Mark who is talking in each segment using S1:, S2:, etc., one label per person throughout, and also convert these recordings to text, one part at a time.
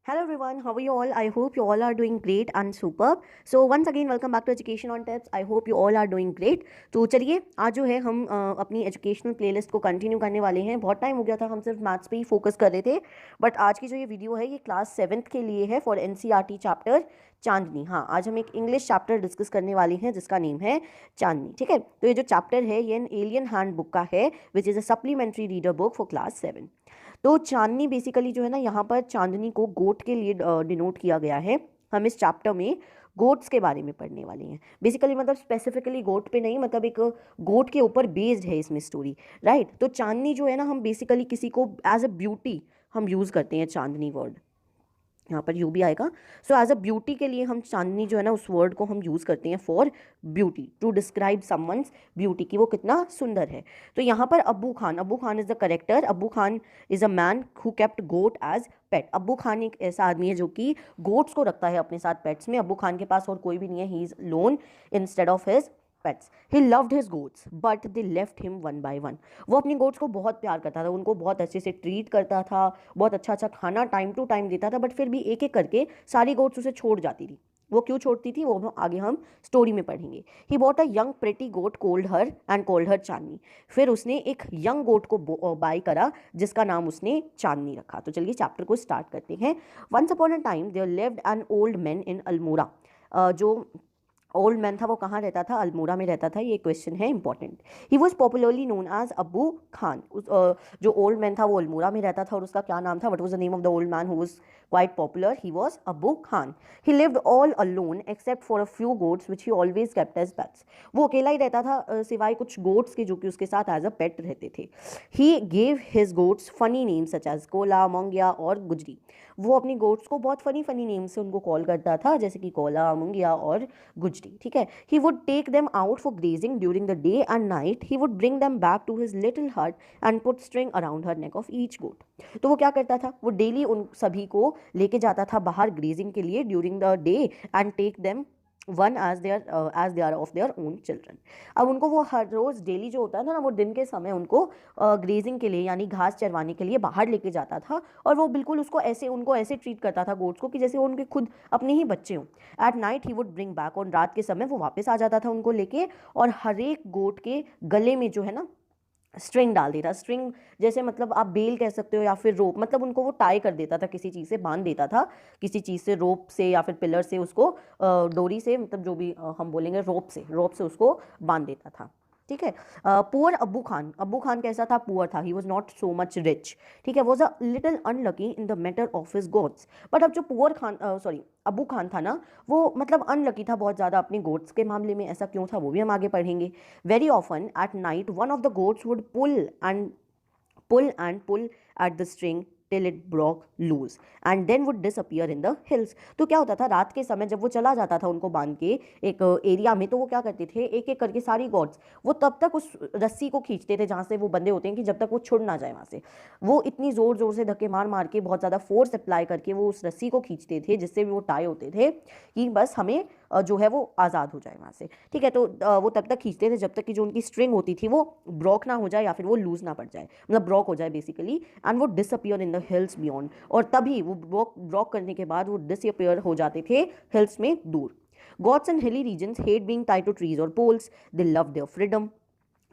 S1: Hello everyone, how are you all? I hope you all are doing great and superb. So once again welcome back to Education on Tips. I hope you all are doing great. तो चलिए आज जो है हम अपनी educational playlist को continue करने वाले हैं. बहुत टाइम हो गया था, हम सिर्फ मैथ्स पे ही फोकस कर रहे थे. बट आज की जो ये वीडियो है ये क्लास 7th के लिए है फॉर NCERT चैप्टर चांदनी. हाँ, आज हम एक इंग्लिश चैप्टर डिस्कस करने वाले हैं जिसका नेम है चांदनी. ठीक है, तो ये जो चैप्टर है ये एन एलियन हैंड बुक का है which is a supplementary reader book for class 7. तो चांदनी बेसिकली जो है ना, यहाँ पर चांदनी को गोट के लिए डिनोट किया गया है. हम इस चैप्टर में गोट्स के बारे में पढ़ने वाले हैं. बेसिकली मतलब स्पेसिफिकली गोट पे नहीं, मतलब एक गोट के ऊपर बेस्ड है इसमें स्टोरी, राइट. तो चांदनी जो है ना, हम बेसिकली किसी को एज अ ब्यूटी हम यूज़ करते हैं चांदनी वर्ड. यहाँ पर यू भी आएगा. सो एज अ ब्यूटी के लिए हम चांदनी जो है ना, उस वर्ड को हम यूज़ करते हैं for beauty, to describe someone beauty की वो कितना सुंदर है. तो यहाँ पर अब्बू Khan is the character. Abbu Khan is a man who kept goat as pet. Abbu Khan एक ऐसा आदमी है जो कि गोट्स को रखता है अपने साथ पेट्स में. अब्बू खान के पास और कोई भी नहीं है. He is loan instead of his pets. He loved his goats but they left him one by one. वो अपनी गोट्स को बहुत प्यार करता था, उनको बहुत अच्छे से ट्रीट करता था, बहुत अच्छा अच्छा खाना टाइम टू टाइम देता था. बट फिर भी एक एक करके सारी गोट्स उसे छोड़ जाती थी. वो क्यों छोड़ती थी वो आगे हम स्टोरी में पढ़ेंगे. He bought a young pretty goat called her Chandni. फिर उसने एक यंग गोट को बाय करा जिसका नाम उसने चांदनी रखा. तो चलिए चैप्टर को स्टार्ट करते हैं. Once upon a time there lived an old man in Almora. जो ओल्ड मैन था वो कहाँ रहता था? अल्मोड़ा में रहता था. ये क्वेश्चन है important. He was popularly known as Abu Khan. जो ओल्ड मैन था वो अल्मोड़ा में रहता था और उसका क्या नाम था? What was the name of the old man who was quite popular? He was Abbu Khan. He lived all alone except for a few goats which he always kept as pets. वो अकेला ही रहता था सिवाय कुछ गोट्स के जो कि उसके साथ एज अ पेट रहते थे. He gave his goats funny names such as Kola, Mongia और गुजरी. वो अपनी गोट्स को बहुत फनी फनी नेम से उनको कॉल करता था, जैसे कि कोला, मुंगिया और गुजरी. ठीक है. He would take them out for grazing during the day and night. He would bring them back to his little hut and put string around her neck of each goat. तो वो क्या करता था? वो डेली उन सभी को लेके जाता था बाहर ग्रेजिंग के लिए during the day and take them one as they are of their own children. अब उनको वो हर रोज़ डेली जो होता है ना, वो दिन के समय उनको ग्रेजिंग के लिए यानी घास चरवाने के लिए बाहर लेके जाता था. और वो बिल्कुल उनको ऐसे ट्रीट करता था गोट्स को कि जैसे वो उनके खुद अपने ही बच्चे हों. At night he would bring back. और रात के समय वो वापस आ जाता था उनको लेके और हर एक गोट के गले में जो है ना स्ट्रिंग डाल देता. स्ट्रिंग जैसे मतलब आप बेल कह सकते हो या फिर रोप, मतलब उनको वो टाई कर देता था, किसी चीज़ से बांध देता था, किसी चीज़ से, रोप से या फिर पिलर से, उसको डोरी से, मतलब जो भी हम बोलेंगे रोप से उसको बांध देता था. ठीक है. पुअर अब्बू खान कैसा था? पुअर था. He was not so much rich. ठीक है. Was a little unlucky in the matter of his goats. But अब जो अब्बू खान था ना, वो मतलब अनलकी था बहुत ज़्यादा अपने गोट्स के मामले में. ऐसा क्यों था वो भी हम आगे पढ़ेंगे. Very often at night one of the goats would pull at the string till it broke loose and then would disappear in the hills. तो क्या होता था? रात के समय जब वो चला जाता था उनको बांध के एक एरिया में, तो वो क्या करते थे, एक एक करके सारी गॉड्स वो तब तक उस रस्सी को खींचते थे जहाँ से वो बंधे होते हैं कि जब तक वो छुड़ ना जाए वहाँ से. वो इतनी ज़ोर ज़ोर से धक्के मार मार के बहुत ज़्यादा फोर्स अप्लाई करके वो उस रस्सी को खींचते थे जिससे भी वो टाई होते थे कि बस हमें जो है वो आज़ाद हो जाए वहाँ से. ठीक है. तो वो तब तक खींचते थे जब तक कि जो उनकी स्ट्रिंग होती थी वो ब्रोक ना हो जाए या फिर वो लूज़ ना पड़ जाए, मतलब ब्रोक हो जाए बेसिकली. एंड वो disappear in the hills beyond. और तभी वो ब्रोक करने के बाद वो डिसअपियर हो जाते थे हिल्स में दूर. Goats and hilly regions hate being tied to trees और poles. They love their freedom.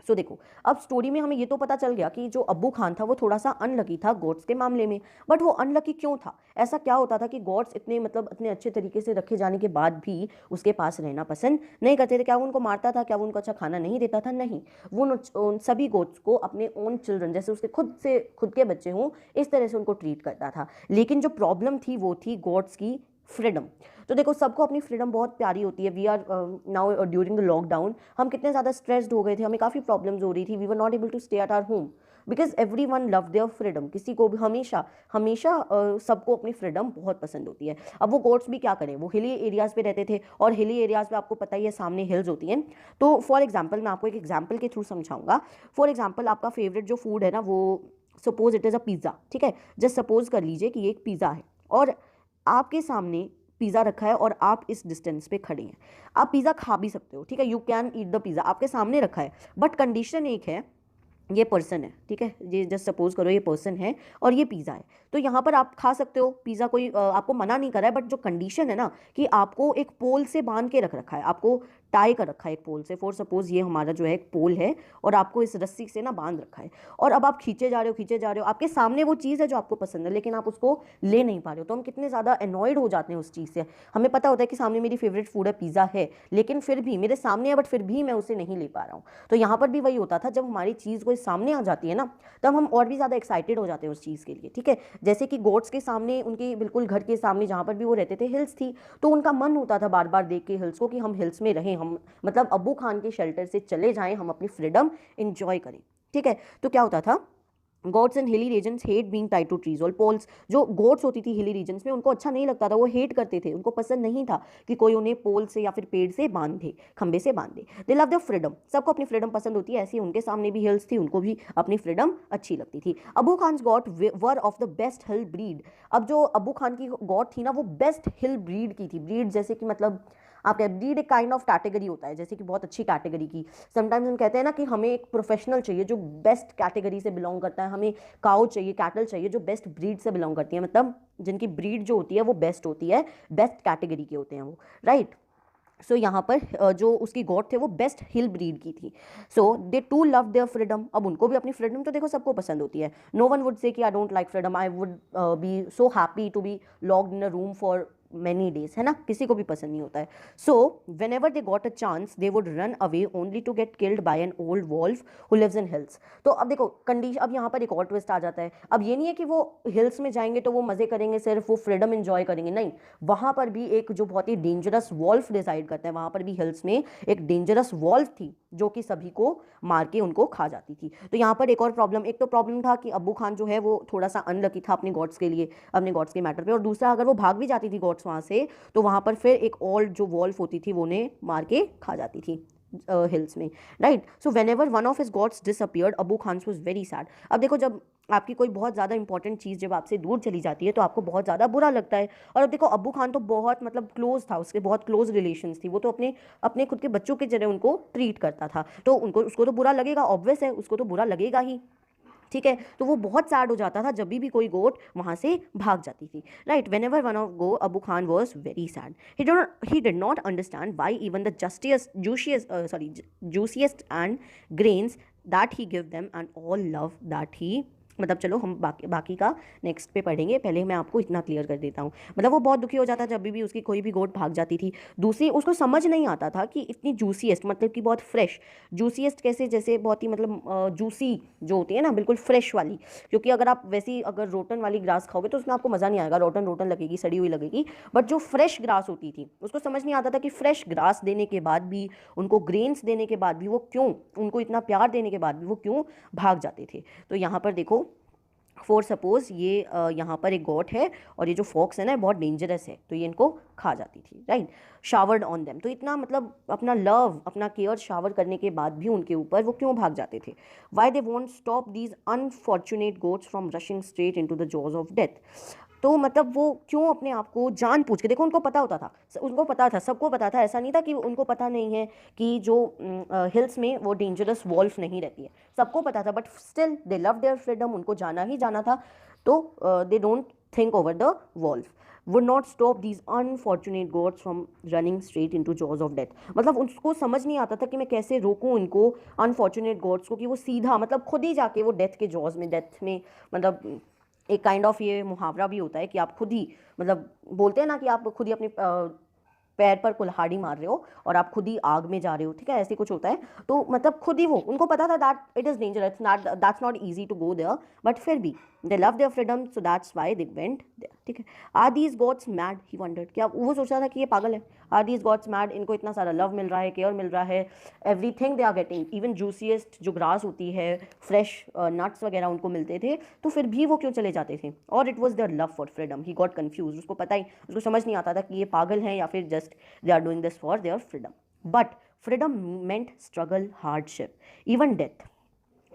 S1: So देखो, अब स्टोरी में हमें ये तो पता चल गया कि जो अब्बू खान था वो थोड़ा सा अनलकी था गॉड्स के मामले में. बट वो अनलकी क्यों था? ऐसा क्या होता था कि गॉड्स इतने अच्छे तरीके से रखे जाने के बाद भी उसके पास रहना पसंद नहीं करते थे? क्या वो उनको मारता था? क्या वो उनको अच्छा खाना नहीं देता था? नहीं. वो उन सभी गॉड्स को अपने ओन चिल्ड्रन जैसे उसके खुद के बच्चे हों इस तरह से उनको ट्रीट करता था. लेकिन जो प्रॉब्लम थी वो थी गॉड्स की फ्रीडम. तो देखो, सबको अपनी फ्रीडम बहुत प्यारी होती है. We are now during the lockdown हम कितने ज़्यादा स्ट्रेस्ड हो गए थे, हमें काफ़ी प्रॉब्लम्स हो रही थी. We were not able to stay at our home because everyone love their freedom. किसी को भी हमेशा हमेशा सबको अपनी फ्रीडम बहुत पसंद होती है. अब वो गोट्स भी क्या करें, वो हिली एरियाज़ पे रहते थे और हिली एरियाज़ पे आपको पता ही है सामने हिल्स होती हैं. तो फॉर एग्जाम्पल मैं आपको एक एग्जाम्पल के थ्रू समझाऊंगा. फॉर एग्जाम्पल आपका फेवरेट जो फूड है ना, वो suppose it is a pizza. ठीक है. जस्ट सपोज कर लीजिए कि एक पिज़्ज़ा है और आपके सामने पिज़्ज़ा रखा है और आप इस डिस्टेंस पे खड़े हैं. आप पिज़्ज़ा खा भी सकते हो. ठीक है. You can eat the pizza, आपके सामने रखा है. बट कंडीशन एक है ये पर्सन है, ठीक है, ये जस्ट सपोज करो ये पर्सन है और ये पिज़्ज़ा है। तो यहाँ पर आप खा सकते हो पिज़्ज़ा, कोई आपको मना नहीं कर रहा है, बट जो कंडीशन है ना कि आपको एक पोल से बांध के रख रखा है, आपको टाई कर रखा है एक पोल से। फॉर सपोज ये हमारा जो है एक पोल है और आपको इस रस्सी से ना बांध रखा है, और अब आप खींचे जा रहे हो, खींचे जा रहे हो, आपके सामने वो चीज़ है जो आपको पसंद है लेकिन आप उसको ले नहीं पा रहे हो। तो हम कितने ज़्यादा अनॉयड हो जाते हैं उस चीज़ से। हमें पता होता है कि सामने मेरी फेवरेट फूड है, पिज़्ज़ा है, लेकिन फिर भी मेरे सामने है, बट फिर भी मैं उसे नहीं ले पा रहा हूँ। तो यहाँ पर भी वही होता था, जब हमारी चीज़ कोई सामने आ जाती है ना, तब हम और भी ज़्यादा एक्साइटेड हो जाते हैं उस चीज़ के लिए, ठीक है। जैसे कि गोट्स के सामने, उनके बिल्कुल घर के सामने जहाँ पर भी वो रहते थे हिल्स थी, तो उनका मन होता था बार बार देख के हिल्स को कि हम हिल्स में रहें, हम मतलब अब्बू खान के शेल्टर से चले जाएं, हम अपनी फ्रीडम इंजॉय करें, ठीक है। तो क्या होता था, goats in hilly regions hate being tied to trees और पोल्स। जो गोट्स होती थी हिली रीजन्स में, उनको अच्छा नहीं लगता था, वो हेट करते थे, उनको पसंद नहीं था कि कोई उन्हें पोल से या फिर पेड़ से बांध दे, खंबे से बांध दे। दे लव द फ्रीडम, सबको अपनी फ्रीडम पसंद होती है, ऐसी उनके सामने भी हिल्स थी, उनको भी अपनी फ्रीडम अच्छी लगती थी। Abu Khan got were of the best hill breed. अब जो अबू खान की गॉट थी ना, वो बेस्ट हिल ब्रीड की थी। ब्रीड जैसे कि मतलब आप क्या, ब्रीड एक काइंड ऑफ कैटेगरी होता है, जैसे कि बहुत अच्छी कैटेगरी की। समटाइम्स हम कहते हैं ना कि हमें एक प्रोफेशनल चाहिए जो बेस्ट कैटेगरी से बिलोंग करता है, हमें काउ चाहिए, कैटल चाहिए जो बेस्ट ब्रीड से बिलोंग करती है, मतलब जिनकी ब्रीड जो होती है वो बेस्ट होती है, बेस्ट कैटेगरी के होते हैं वो, राइट। सो यहाँ पर जो उसकी गॉड थे वो बेस्ट हिल ब्रीड की थी। सो दे टू लव देयर फ्रीडम। अब उनको भी अपनी फ्रीडम तो देखो सबको पसंद होती है। नो वन वुड से कि I don't like freedom, I would be so happy to be locked in a room for many days, है ना, किसी को भी पसंद नहीं होता है। So whenever they got a chance they would run away only to get killed by an old wolf who lives in hills. तो अब देखो कंडीशन, अब यहाँ पर एक और ट्विस्ट आ जाता है। अब ये नहीं है कि वो हिल्स में जाएंगे तो वो मजे करेंगे, सिर्फ वो फ्रीडम एंजॉय करेंगे, नहीं, वहां पर भी एक जो बहुत ही डेंजरस वॉल्फ डिसाइड करता है, वहां पर भी हिल्स में एक डेंजरस वॉल्फ थी जो कि सभी को मार के उनको खा जाती थी। तो यहाँ पर एक और प्रॉब्लम, एक तो प्रॉब्लम था कि अब्बू खान जो है वो थोड़ा सा अनलकी था अपने गॉड्स के लिए, अपने गॉड्स के मैटर पे, और दूसरा अगर वो भाग भी जाती थी गॉड्स वहाँ से, तो वहाँ पर फिर एक और जो वॉल्फ होती थी वो उन्हें मार के खा जाती थी हिल्स में, right. So whenever one of his goats disappeared Abu Khan was very sad. अब देखो जब आपकी कोई बहुत ज़्यादा इंपॉर्टेंट चीज़ जब आपसे दूर चली जाती है तो आपको बहुत ज़्यादा बुरा लगता है। और अब देखो अब्बू खान तो बहुत मतलब क्लोज था, उसके बहुत क्लोज रिलेशंस थी, वो तो अपने अपने खुद के बच्चों की तरह उनको ट्रीट करता था, तो उनको उसको तो बुरा लगेगा, ऑब्वियस है, उसको तो बुरा लगेगा ही, ठीक है। तो वो बहुत सैड हो जाता था जब भी कोई गोट वहां से भाग जाती थी, right. Whenever one of goat Abu Khan was very sad. He did not understand why even the juiciest and grains that he give them and all love that he, मतलब चलो हम बाकी का नेक्स्ट पे पढ़ेंगे, पहले मैं आपको इतना क्लियर कर देता हूँ। मतलब वो बहुत दुखी हो जाता जब भी उसकी कोई भी गोट भाग जाती थी। दूसरी, उसको समझ नहीं आता था कि इतनी जूसीएस्ट मतलब कि बहुत फ्रेश, जूसीएस्ट कैसे, जैसे बहुत ही मतलब जूसी जो होती है ना, बिल्कुल फ्रेश वाली, क्योंकि अगर आप वैसी अगर रोटन वाली ग्रास खाओगे तो उसमें आपको मज़ा नहीं आएगा, रोटन रोटन लगेगी, सड़ी हुई लगेगी। बट जो फ्रेश ग्रास होती थी उसको समझ नहीं आता था कि फ्रेश ग्रास देने के बाद भी, उनको ग्रेन्स देने के बाद भी वो क्यों, उनको इतना प्यार देने के बाद भी वो क्यों भाग जाते थे। तो यहाँ पर देखो फॉर सपोज ये यहाँ पर एक गॉट है और ये जो फॉक्स है ना बहुत डेंजरस है, तो ये इनको खा जाती थी, राइट। शावर्ड ऑन देम, तो इतना मतलब अपना लव, अपना केयर शावर करने के बाद भी उनके ऊपर वो क्यों भाग जाते थे। Why they won't stop these unfortunate goats from rushing straight into the jaws of death. तो मतलब वो क्यों अपने आप को जान पूछ के, देखो उनको पता होता था, उनको पता था, सबको पता था, ऐसा नहीं था कि उनको पता नहीं है कि जो हिल्स में वो डेंजरस वॉल्फ नहीं रहती है, सबको पता था, but still they love their freedom, उनको जाना ही जाना था। तो they don't think over the wolf, would not stop these unfortunate gods from running straight into jaws of death। मतलब उसको समझ नहीं आता था कि मैं कैसे रोकूं इनको अनफॉर्चुनेट गॉड्स को कि वो सीधा मतलब खुद ही जाके वो डेथ के जॉज में, डेथ में, मतलब एक काइंड ऑफ ये मुहावरा भी होता है कि आप खुद ही मतलब बोलते हैं ना कि आप खुद ही अपने पैर पर कुल्हाड़ी मार रहे हो और आप खुद ही आग में जा रहे हो, ठीक है, ऐसे कुछ होता है। तो मतलब खुद ही वो, उनको पता था that it is dangerous, that's not easy to go there, but फिर भी they love their freedom, so that's why they went there, ठीक है। Are these goats mad, he wondered, क्या वो सोच रहा था कि ये पागल है। आर दीज गॉड्स मैड, इनको इतना सारा लव मिल रहा है, केयर मिल रहा है, everything they are getting, even juiciest जो ग्रास होती है, फ्रेश नट्स वगैरह उनको मिलते थे, तो फिर भी वो क्यों चले जाते थे। और it was their love for freedom, he got confuse, उसको पता ही, उसको समझ नहीं आता था कि ये पागल हैं या फिर just they are doing this for their freedom. But freedom meant struggle, hardship, even death.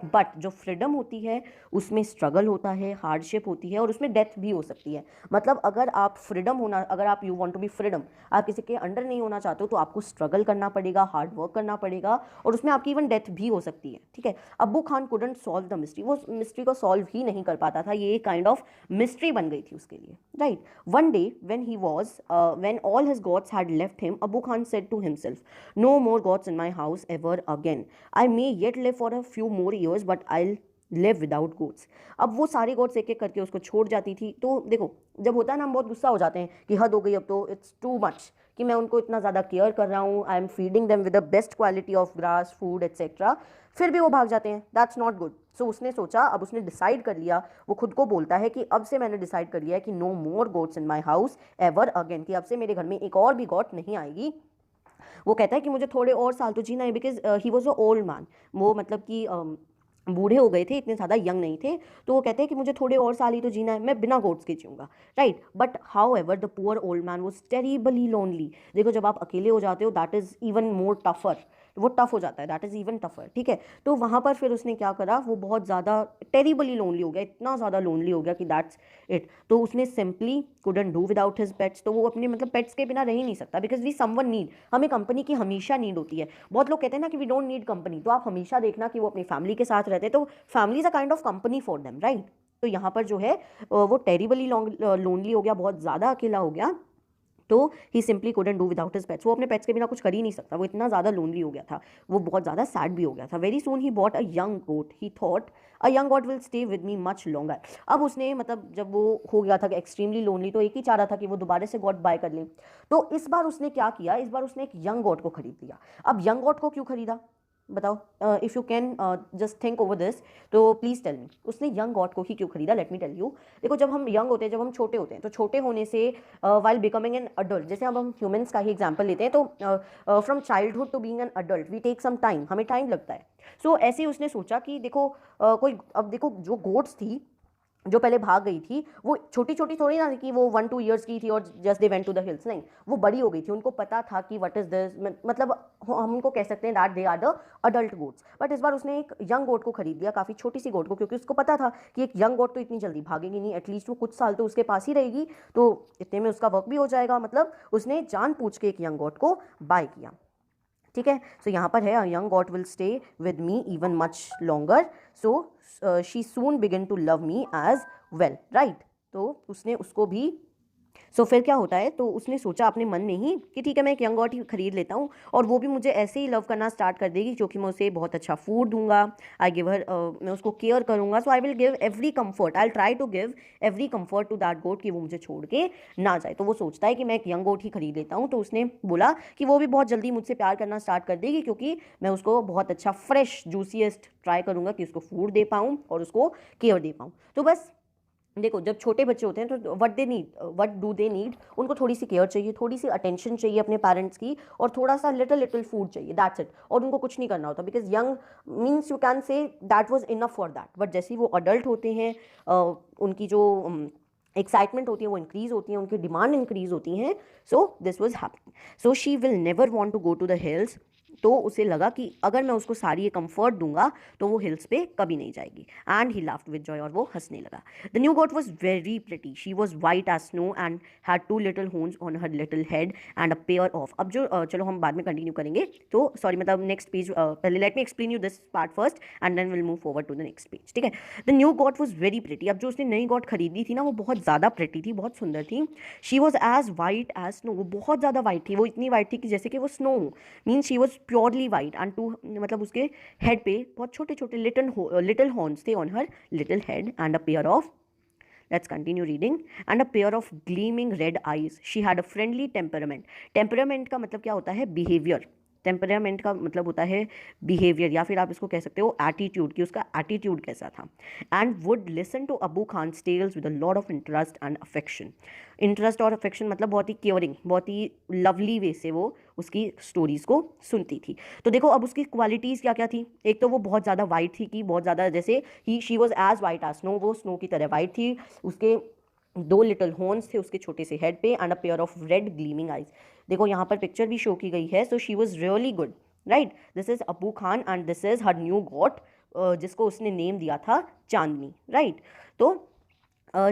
S1: But जो फ्रीडम होती है उसमें स्ट्रगल होता है, हार्डशिप होती है और उसमें डेथ भी हो सकती है। मतलब अगर आप फ्रीडम होना, अगर आप you want to be freedom, आप किसी के अंडर नहीं होना चाहते हो, तो आपको स्ट्रगल करना पड़ेगा, हार्ड वर्क करना पड़ेगा और उसमें आपकी इवन डेथ भी हो सकती है। ठीक है, अब्बू Khan couldn't solve the mystery, वो मिस्ट्री को सॉल्व ही नहीं कर पाता था, ये काइंड ऑफ मिस्ट्री बन गई थी उसके लिए, right. One day when all his goats had left him, Abbu Khan said to himself, no more goats in my house ever again, I may yet live for a few more years but I live without goats. अब वो सारे God's एक एक करके उसको छोड़ जाती थी। तो देखो, जब होता है ना, हम बहुत गुस्सा हो जाते हैं कि हद हो गई, अब तो इट्स टू मच, कि मैं उनको इतना ज़्यादा केयर कर रहा हूँ, I am feeding them with the best quality of grass food etcetera, फिर भी वो भाग जाते हैं, दैट्स नॉट गुड। सो उसने सोचा, अब उसने डिसाइड कर लिया, वो खुद को बोलता है कि अब से मैंने डिसाइड कर लिया है कि no more goats in my house ever again, कि अब से मेरे घर में एक और भी गॉड नहीं आएगी। वो कहता है कि मुझे थोड़े और साल तो जीना है, because he was a old man, वो मतलब कि बूढ़े हो गए थे, इतने ज़्यादा यंग नहीं थे। तो वो कहते हैं कि मुझे थोड़े और साल ही तो जीना है, मैं बिना गोड्स के जीऊँगा, right. But how ever the poor old man was terribly lonely. देखो, जब आप अकेले हो जाते हो, that is even more tougher, वो टफ हो जाता है, दैट इज़ इवन टफर, ठीक है। तो वहाँ पर फिर उसने क्या करा, वो बहुत ज़्यादा टेरिबली लोनली हो गया, इतना ज़्यादा लोनली हो गया कि दैट्स इट। तो उसने simply couldn't do without his pets, तो वो अपने मतलब पेट्स के बिना रह ही नहीं सकता, बिकॉज वी समवन नीड, हमें कंपनी की हमेशा नीड होती है। बहुत लोग कहते हैं ना कि वी डोंट नीड कंपनी, तो आप हमेशा देखना कि वो अपनी फैमिली के साथ रहते हैं, तो family is a kind of company for them, right. तो यहाँ पर जो है वो टेरिबली लोनली हो गया, बहुत ज़्यादा अकेला हो गया। तो he simply couldn't do without his pets, वो अपने पेट्स के बिना कुछ कर ही नहीं सकता, वो इतना ज़्यादा लोनली हो गया था, वो बहुत ज़्यादा सैड भी हो गया था। Very soon he bought a young goat, he thought a young goat will stay with me much longer. अब उसने मतलब जब वो हो गया था कि एक्सट्रीमली लोनली, तो एक ही चाह रहा था कि वो दोबारा से गॉट बाय कर ले। तो इस बार उसने क्या किया, इस बार उसने एक यंग गॉट को खरीद लिया। अब यंग गॉट को क्यों खरीदा बताओ, if you can just think over this, तो प्लीज़ टेल मी, उसने यंग गॉड को ही क्यों खरीदा। Let me tell you. देखो, जब हम यंग होते हैं, जब हम छोटे होते हैं, तो छोटे होने से वाइल बिकमिंग एन अडल्ट, जैसे अब हम ह्यूमंस का ही एग्जांपल लेते हैं, तो from childhood to being an adult we take some time, हमें टाइम लगता है। सो ऐसे ही उसने सोचा कि देखो, कोई, अब देखो जो गोड्स थी जो पहले भाग गई थी, वो छोटी छोटी थोड़ी ना थी कि वो 1-2 ईयर्स की थी और just they went to the hills, नहीं, वो बड़ी हो गई थी, उनको पता था कि व्हाट इज दिस, मतलब हम उनको कह सकते हैं that they are the adult goats. But इस बार उसने एक यंग गोट को खरीद लिया, काफ़ी छोटी सी गोट को, क्योंकि उसको पता था कि एक यंग गोट तो इतनी जल्दी भागेगी नहीं, एटलीस्ट वो कुछ साल तो उसके पास ही रहेगी, तो इतने में उसका वर्क भी हो जाएगा। मतलब उसने जान पूछ के एक यंग गोट को बाय किया, ठीक है। सो यहाँ पर है, a young goat will stay with me even much longer, so she soon begin to love me as well, right. तो उसने उसको भी, सो फिर क्या होता है, तो उसने सोचा अपने मन में ही कि ठीक है, मैं एक यंग गॉट ही खरीद लेता हूँ और वो भी मुझे ऐसे ही लव करना स्टार्ट कर देगी, क्योंकि मैं उसे बहुत अच्छा फूड दूंगा, आई गिव हर, मैं उसको केयर करूंगा, so I will give every comfort, I try to give every comfort to that goat, कि वो मुझे छोड़ के ना जाए। तो वो सोचता है कि मैं एक यंग गोट ही खरीद लेता हूँ। तो उसने बोला कि वो भी बहुत जल्दी मुझसे प्यार करना स्टार्ट कर देगी, क्योंकि मैं उसको बहुत अच्छा फ्रेश जूसीएस्ट ट्राई करूंगा कि उसको फूड दे पाऊँ और उसको केयर दे पाऊँ। तो बस देखो, जब छोटे बच्चे होते हैं तो व्हाट डू दे नीड, उनको थोड़ी सी केयर चाहिए, थोड़ी सी अटेंशन चाहिए अपने पेरेंट्स की, और थोड़ा सा लिटिल लिटिल फूड चाहिए, दैट्स इट। और उनको कुछ नहीं करना होता, because young means you can say that was enough for that. But जैसे ही वो अडल्ट होते हैं, उनकी जो एक्साइटमेंट होती है वो इंक्रीज होती है, उनकी डिमांड इंक्रीज होती हैं। So this was happening, so she will never want to go to the hills. तो उसे लगा कि अगर मैं उसको सारी ये कंफर्ट दूंगा तो वो हिल्स पे कभी नहीं जाएगी, and he laughed with joy, और वो हंसने लगा। The new goat was very pretty, she was white as snow and had 2 little horns on her little head and a pair of, अब जो चलो हम बाद में कंटिन्यू करेंगे, तो सॉरी, मतलब नेक्स्ट पेज, पहले let me explain you this part first and then will move forward to the next page, ठीक है। The new goat was very pretty, अब जो उसने नई गॉट खरीदी थी ना, वो बहुत ज़्यादा प्रिटी थी, बहुत सुंदर थी। She was as white as snow, वो बहुत ज़्यादा वाइट थी, वो इतनी वाइट थी कि जैसे कि वो snow, means she was purely white, and two, मतलब उसके हेड पे बहुत छोटे छोटे लिटिल हॉर्न्स थे on her little head, and a pair of, let's continue reading, and a pair of gleaming red eyes. She had a friendly temperament. temperament का मतलब क्या होता है, behavior. टेम्परामेंट का मतलब होता है बिहेवियर, या फिर आप इसको कह सकते हो एटीट्यूड, कि उसका एटीट्यूड कैसा था। And would listen to Abu Khan tales with a lot of interest and affection. Interest और अफेक्शन मतलब बहुत ही केयरिंग, बहुत ही लवली वे से वो उसकी स्टोरीज को सुनती थी। तो देखो, अब उसकी क्वालिटीज़ क्या क्या थी। एक तो वो बहुत ज़्यादा वाइट थी, कि बहुत ज़्यादा, जैसे she was as white as snow, वो स्नो की तरह वाइट थी। उसके 2 लिटिल हॉर्न्स थे उसके छोटे से हेड पे, and a pair of red gleaming eyes. देखो, यहाँ पर पिक्चर भी शो की गई है। So she was really good, right. This is Abu Khan and this is her new goat जिसको उसने नेम दिया था चांदनी, राइट। तो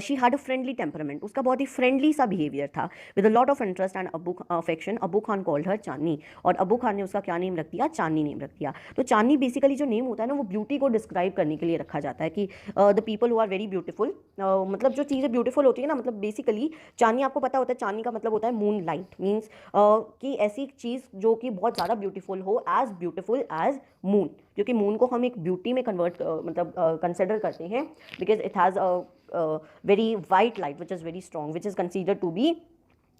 S1: she had a friendly temperament, उसका बहुत ही फ्रेंडली सा बिहेवियर था, with a lot of interest and affection. Abu Khan called her Chandni, और अबू खान ने उसका क्या नेम रख दिया, चांदनी नेम रख दिया। तो चांदनी बेसिकली जो नेम होता है ना, वो ब्यूटी को डिस्क्राइब करने के लिए रखा जाता है कि the people who are very beautiful, मतलब जो चीज़ें ब्यूटीफुल होती है ना, मतलब बेसिकली चांदनी आपको पता होता है, चांदनी का मतलब होता है मून लाइट, मीन्स कि ऐसी चीज़ जो कि बहुत ज़्यादा ब्यूटीफुल हो, एज ब्यूटीफुल एज मून, क्योंकि मून को हम एक ब्यूटी में कन्वर्ट मतलब कंसिडर करते हैं, because it has very white light which is very strong, which is considered to be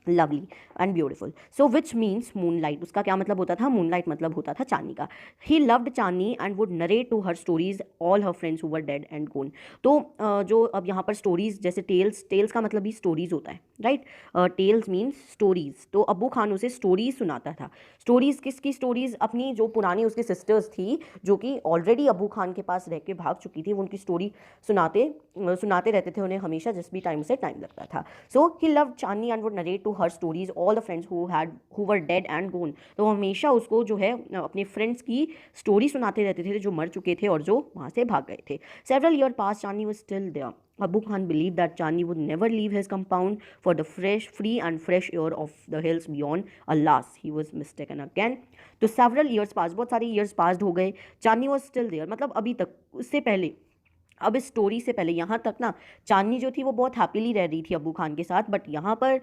S1: lovely and beautiful. So which means moonlight, उसका क्या मतलब होता था, मूनलाइट मतलब होता था चांदनी का। He loved Chandni and would narrate to her stories all her friends who were dead and gone. तो जो अब यहाँ पर स्टोरीज, जैसे टेल्स, टेल्स का मतलब भी स्टोरीज होता है, राइट। Tales means stories. तो अबू खान उसे स्टोरीज सुनाता था। स्टोरीज किसकी स्टोरीज, अपनी जो पुरानी उसकी सिस्टर्स थी जो कि ऑलरेडी अबू खान के पास रह के भाग चुकी थी, वो उनकी स्टोरी सुनाते रहते थे उन्हें हमेशा, जिस भी टाइम से टाइम लगता था। So he loved Chandni and would narrate to her stories all the friends who were dead and gone. तो हमेशा उसको जो है अपने फ्रेंड्स की स्टोरी सुनाते रहते थे जो मर चुके थे और जो वहाँ से भाग गए थे। Several year pass, Chandni was still there. Abu Khan believed that Chani would never leave his compound for the free and fresh air of the hills beyond. Alas, he was mistaken again. तो several years passed, बहुत सारे years passed हो गए। Chani was still there, मतलब अभी तक, उससे पहले, अब इस स्टोरी से पहले यहाँ तक ना, चांदनी जो थी वो बहुत हैप्पीली रह रही थी अबू खान के साथ, बट यहाँ पर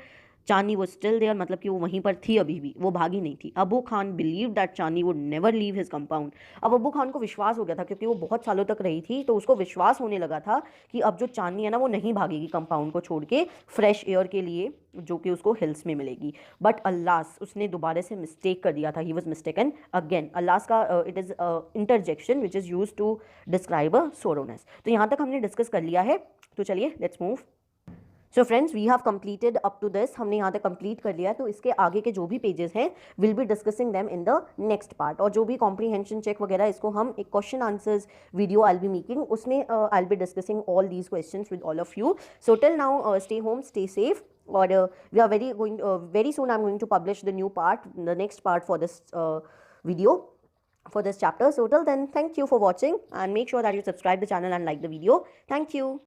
S1: चांदनी वो स्टिल देयर, मतलब कि वो वहीं पर थी अभी भी, वो भागी नहीं थी। Abu Khan believe that Chandni would never leave his compound. अब अबू खान को विश्वास हो गया था, क्योंकि वो बहुत सालों तक रही थी, तो उसको विश्वास होने लगा था कि अब जो चांदनी है ना, वो नहीं भागेगी कंपाउंड को छोड़ के फ्रेश एयर के लिए, जो कि उसको हिल्स में मिलेगी। बट अल्लास, उसने दोबारा से मिस्टेक कर दिया था, he was mistaken again. Alas का it is interjection which is used to describe a sorrowness. तो यहाँ तक हमने डिस्कस कर लिया है, तो चलिए let's move. So friends, we have completed up to this, हमने यहाँ तक कंप्लीट कर लिया है। तो इसके आगे के जो भी पेजेस हैं, will be discussing them in the next part. और जो भी कॉम्प्रीहेंशन चेक वगैरह, इसको हम एक question answers video I be making, उसमें I will be discussing all these questions with all of you. So till now stay home, stay safe, or we are very soon I'm going to publish the new part, the next part for this video, for this chapter. So till then, thank you for watching, and make sure that you subscribe the channel and like the video. Thank you.